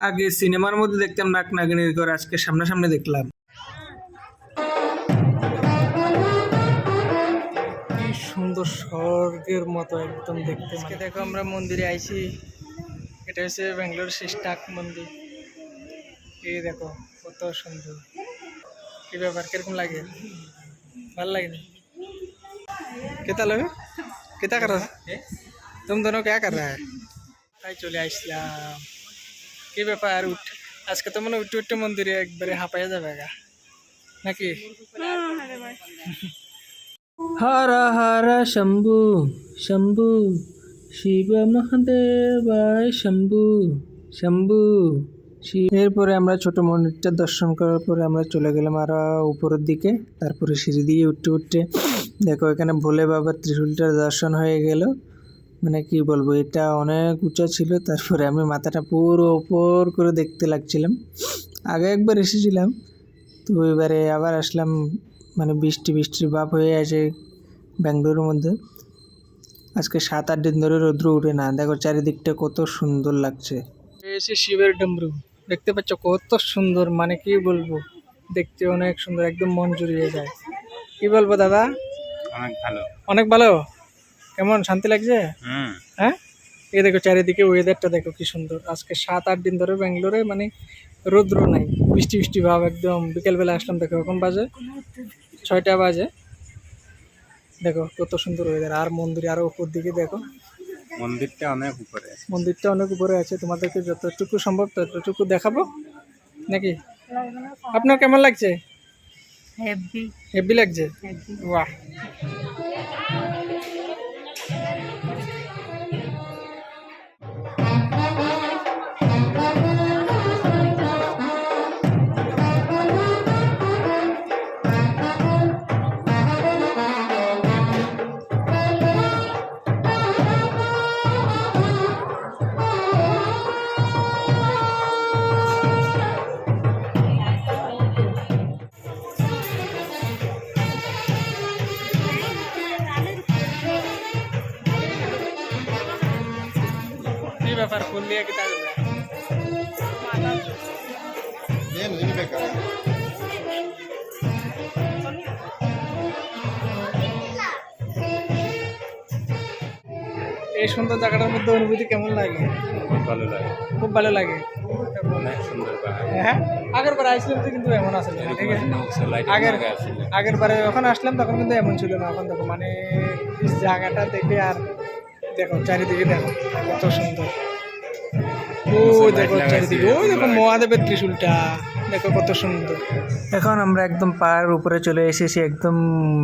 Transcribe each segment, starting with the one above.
আগে সিনেমার মধ্যে দেখতাম নাক নাগিনীর ঘর, আজকে সামনাসামনি দেখলাম। কি সুন্দর, স্বর্গের মতো একদম দেখতে। আজকে দেখো আমরা মন্দিরে আইছি, এটা হচ্ছে ব্যাঙ্গালোর শেষ নাগ মন্দির। এই দেখো কত সুন্দর। কি ব্যাপার, কিরকম লাগে? ভাল লাগে না? কেতা লোক কেতা কর তুমি দোনো কে কর রা? তাই চলে আসলাম। কি ব্যাপার, আজকে তো মনে উঠতে উঠতে মন্দিরে একবারে হাঁপাইয়া যাবে গা নাকি? হর হর শম্ভু শম্ভু শিব মহাদেবায় শম্ভু শম্ভু। এরপরে আমরা ছোট মন্দিরটা দর্শন করার পরে আমরা চলে গেলাম আরো উপরের দিকে। তারপরে সিঁড়ি দিয়ে উঠতে উঠতে দেখো এখানে ভোলে বাবার ত্রিশূলটার দর্শন হয়ে গেল। মানে কি বলবো, এটা অনেক উঁচা ছিল। তারপরে আমি মাথাটা পুরো উপর করে দেখতে লাগছিলাম। আগে একবার এসেছিলাম, তো এবারে আবার আসলাম। মানে বৃষ্টির ভাব হয়ে আছে ব্যাঙ্গালোরের মধ্যে। আজকে 7-8 দিন ধরে রৌদ্র উঠে না। দেখো চারিদিকটা কত সুন্দর লাগছে। এসে শিবের ডমরু দেখতে পাচ্ছ, কত সুন্দর। মানে কি বলবো, দেখতে অনেক সুন্দর, একদম মন জুড়িয়ে যায়। কি বলবো দাদা, অনেক ভালো। অনেক ভালো। কেমন শান্তি লাগছে? হ্যাঁ, এই দেখো চারিদিকে ওয়েদারটা দেখো কি সুন্দর। আজকে 7-8 দিন ধরে ব্যাঙ্গালোরে মানে রৌদ্র নাই, বৃষ্টি ভাব একদম। বিকেলবেলা আসলাম, দেখো এখন বাজে 6টা বাজে। দেখো কত সুন্দর ওয়েদার। আর মন্দির আরো উপর দিকে দেখো, মন্দিরটা অনেক উপরে, মন্দিরটা অনেক উপরে আছে। তোমাদেরকে যতটুকু সম্ভব ততটুকু দেখাবো নাকি? আপনার কেমন লাগছে? হেভি লাগছে। বাহ, কি ব্যাপার, ফুল দিয়ে কি থাকবে? এই সুন্দর জায়গাটার মধ্যে অনুভূতি কেমন লাগে? খুব ভালো লাগে, খুব ভালো লাগে। অনেক সুন্দর পাহাড়। হ্যাঁ, আগের বারে আসলাম তো কিন্তু এমন আসলে না, ঠিক আছে? আগের বারে যখন আসলাম তখন কিন্তু এমন ছিল না। এখন দেখো মানে এই জায়গাটা দেখে, আর দেখো চারিদিকে দেখো কত সুন্দর। ওই দেখো চারিদিকে, ওই দেখো মহাদেবের ত্রিশূলটা দেখো কত সুন্দর। এখন আমরা একদম পাহাড়ের উপরে চলে এসেছি, একদম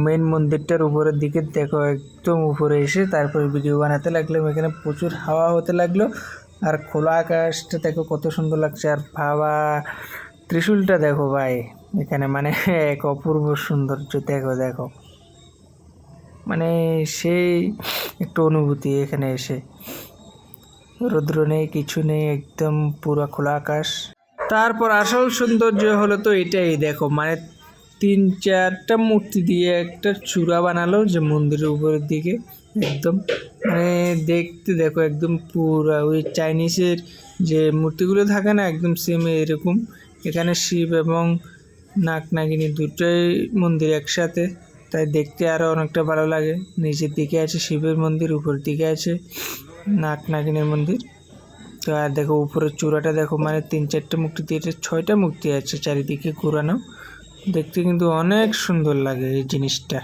মেন মন্দিরটার উপরের দিকে। দেখো একদম উপরে এসে তারপরে ভিডিও বানাতে লাগলাম। এখানে প্রচুর হাওয়া হতে লাগলো, আর খোলা আকাশটা দেখো কত সুন্দর লাগছে। আর বাবা ত্রিশূলটা দেখো ভাই, এখানে মানে এক অপূর্ব সৌন্দর্য। দেখো দেখো, মানে সেই একটু অনুভূতি এখানে এসে। রৌদ্র নেই, কিছু নেই, একদম পুরো খোলা আকাশ। তারপর আসল সৌন্দর্য হলো তো এটাই। দেখো মানে 3-4টা মূর্তি দিয়ে একটা চূড়া বানালো যে মন্দিরের উপরের দিকে একদম। মানে দেখতে দেখো একদম পুরো ওই চাইনিজের যে মূর্তিগুলো থাকে না, একদম সেম এরকম। এখানে শিব এবং নাগ নাগিনী দুটোই মন্দির একসাথে, তাই দেখতে আরও অনেকটা ভালো লাগে। নিচের দিকে আছে শিবের মন্দির, উপরের দিকে আছে নাগ নাগিনীর মন্দির। তো আর দেখো উপরের চূড়াটা দেখো, মানে 3-4টা মূর্তি দিয়ে 6টা মূর্তি আছে চারিদিকে ঘোরানো। দেখতে কিন্তু অনেক সুন্দর লাগে এই জিনিসটা।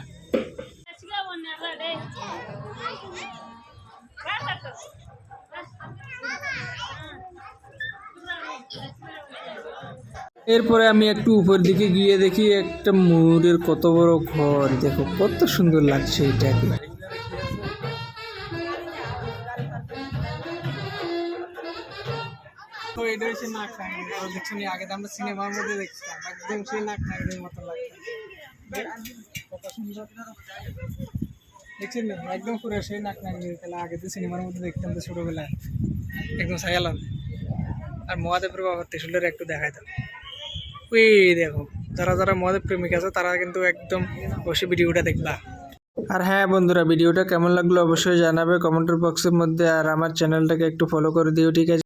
এরপরে আমি একটু উপর দিকে গিয়ে দেখি একটা ময়ূরের কত বড় ঘর। দেখো কত সুন্দর লাগছে এটাকে। তো এটা হচ্ছে নাক নাগিনী। দেখছেন, আগে তো আমরা সিনেমার মধ্যে দেখছিলাম, একদম সেই নাক নাগিনীর মতো লাগছে। কত সুন্দর দেখছেন, একদম পুরো সেই নাক নাগিনীর খেলা। আগে তো সিনেমার মধ্যে দেখতাম তো ছোটবেলায়, একদম সায়ালাম। আর মহাদেবের বাবার ত্রিশূলটা একটু দেখাই দাও। ওই দেখো, যারা যারা মহাদেব প্রেমিক আছে তারা কিন্তু একদম বসে ভিডিওটা দেখবা। আর হ্যাঁ বন্ধুরা, ভিডিওটা কেমন লাগলো অবশ্যই জানাবে কমেন্টের বক্সের মধ্যে। আর আমার চ্যানেলটাকে একটু ফলো করে দিও, ঠিক আছে?